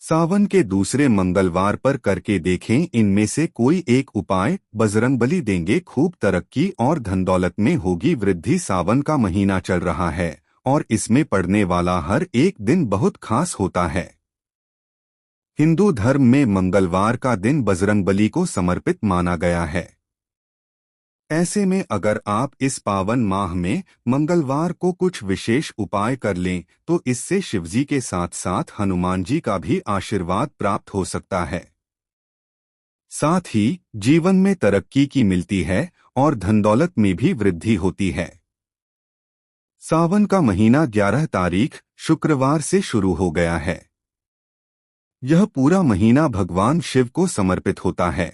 सावन के दूसरे मंगलवार पर करके देखें, इनमें से कोई एक उपाय। बजरंगबली देंगे खूब तरक्की और धन दौलत में होगी वृद्धि। सावन का महीना चल रहा है और इसमें पड़ने वाला हर एक दिन बहुत खास होता है। हिंदू धर्म में मंगलवार का दिन बजरंगबली को समर्पित माना गया है। ऐसे में अगर आप इस पावन माह में मंगलवार को कुछ विशेष उपाय कर लें तो इससे शिवजी के साथ साथ हनुमान जी का भी आशीर्वाद प्राप्त हो सकता है। साथ ही जीवन में तरक्की की मिलती है और धन दौलत में भी वृद्धि होती है। सावन का महीना 11 तारीख शुक्रवार से शुरू हो गया है। यह पूरा महीना भगवान शिव को समर्पित होता है।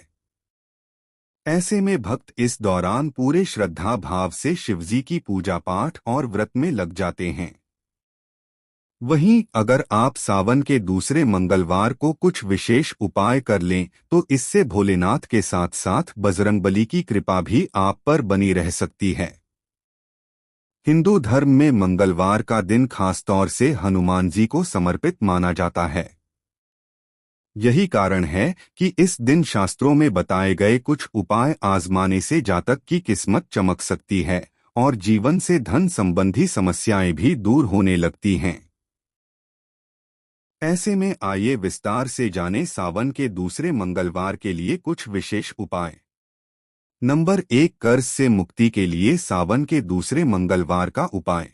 ऐसे में भक्त इस दौरान पूरे श्रद्धा भाव से शिवजी की पूजा पाठ और व्रत में लग जाते हैं। वहीं अगर आप सावन के दूसरे मंगलवार को कुछ विशेष उपाय कर लें तो इससे भोलेनाथ के साथ साथ बजरंगबली की कृपा भी आप पर बनी रह सकती है। हिंदू धर्म में मंगलवार का दिन खासतौर से हनुमान जी को समर्पित माना जाता है। यही कारण है कि इस दिन शास्त्रों में बताए गए कुछ उपाय आजमाने से जातक की किस्मत चमक सकती है और जीवन से धन संबंधी समस्याएं भी दूर होने लगती हैं। ऐसे में आइए विस्तार से जानें सावन के दूसरे मंगलवार के लिए कुछ विशेष उपाय। नंबर 1, कर्ज से मुक्ति के लिए सावन के दूसरे मंगलवार का उपाय।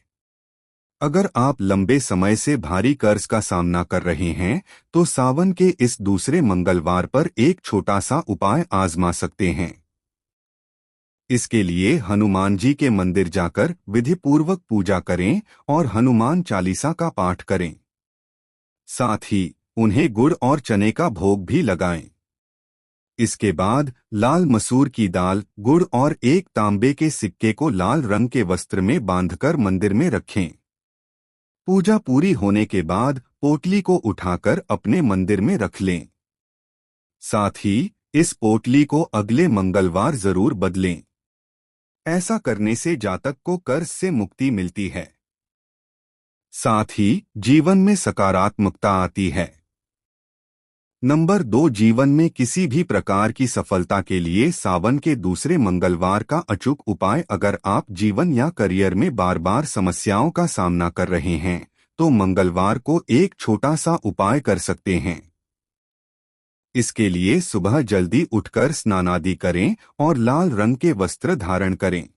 अगर आप लंबे समय से भारी कर्ज का सामना कर रहे हैं तो सावन के इस दूसरे मंगलवार पर एक छोटा सा उपाय आजमा सकते हैं। इसके लिए हनुमान जी के मंदिर जाकर विधिपूर्वक पूजा करें और हनुमान चालीसा का पाठ करें। साथ ही उन्हें गुड़ और चने का भोग भी लगाएं। इसके बाद लाल मसूर की दाल, गुड़ और एक तांबे के सिक्के को लाल रंग के वस्त्र में बांधकर मंदिर में रखें। पूजा पूरी होने के बाद पोटली को उठाकर अपने मंदिर में रख लें। साथ ही इस पोटली को अगले मंगलवार जरूर बदलें। ऐसा करने से जातक को कर्ज से मुक्ति मिलती है। साथ ही जीवन में सकारात्मकता आती है। नंबर 2, जीवन में किसी भी प्रकार की सफलता के लिए सावन के दूसरे मंगलवार का अचूक उपाय। अगर आप जीवन या करियर में बार बार समस्याओं का सामना कर रहे हैं तो मंगलवार को एक छोटा सा उपाय कर सकते हैं। इसके लिए सुबह जल्दी उठकर स्नानादि करें और लाल रंग के वस्त्र धारण करें।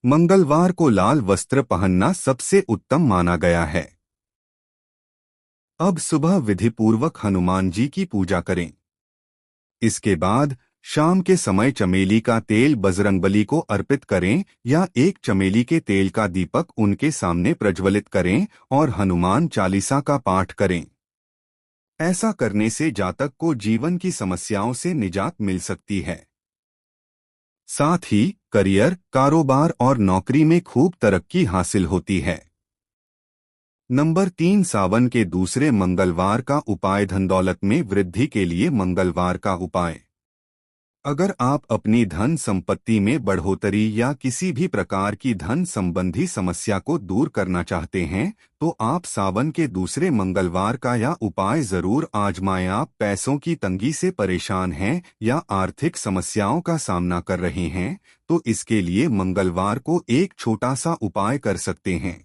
मंगलवार को लाल वस्त्र पहनना सबसे उत्तम माना गया है। अब सुबह विधिपूर्वक हनुमान जी की पूजा करें। इसके बाद शाम के समय चमेली का तेल बजरंगबली को अर्पित करें या एक चमेली के तेल का दीपक उनके सामने प्रज्वलित करें और हनुमान चालीसा का पाठ करें। ऐसा करने से जातक को जीवन की समस्याओं से निजात मिल सकती है। साथ ही करियर, कारोबार और नौकरी में खूब तरक्की हासिल होती है। नंबर 3, सावन के दूसरे मंगलवार का उपाय। धन दौलत में वृद्धि के लिए मंगलवार का उपाय। अगर आप अपनी धन संपत्ति में बढ़ोतरी या किसी भी प्रकार की धन संबंधी समस्या को दूर करना चाहते हैं तो आप सावन के दूसरे मंगलवार का यह उपाय जरूर आजमाएं। आप पैसों की तंगी से परेशान हैं या आर्थिक समस्याओं का सामना कर रहे हैं तो इसके लिए मंगलवार को एक छोटा सा उपाय कर सकते हैं।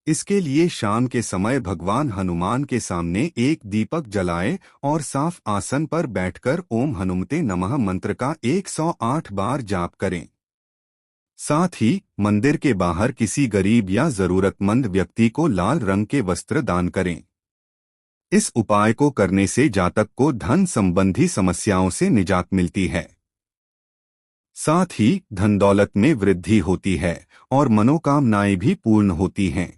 इसके लिए शाम के समय भगवान हनुमान के सामने एक दीपक जलाएं और साफ आसन पर बैठकर ओम हनुमते नमः मंत्र का 108 बार जाप करें। साथ ही मंदिर के बाहर किसी गरीब या जरूरतमंद व्यक्ति को लाल रंग के वस्त्र दान करें। इस उपाय को करने से जातक को धन संबंधी समस्याओं से निजात मिलती है। साथ ही धन दौलत में वृद्धि होती है और मनोकामनाएं भी पूर्ण होती हैं।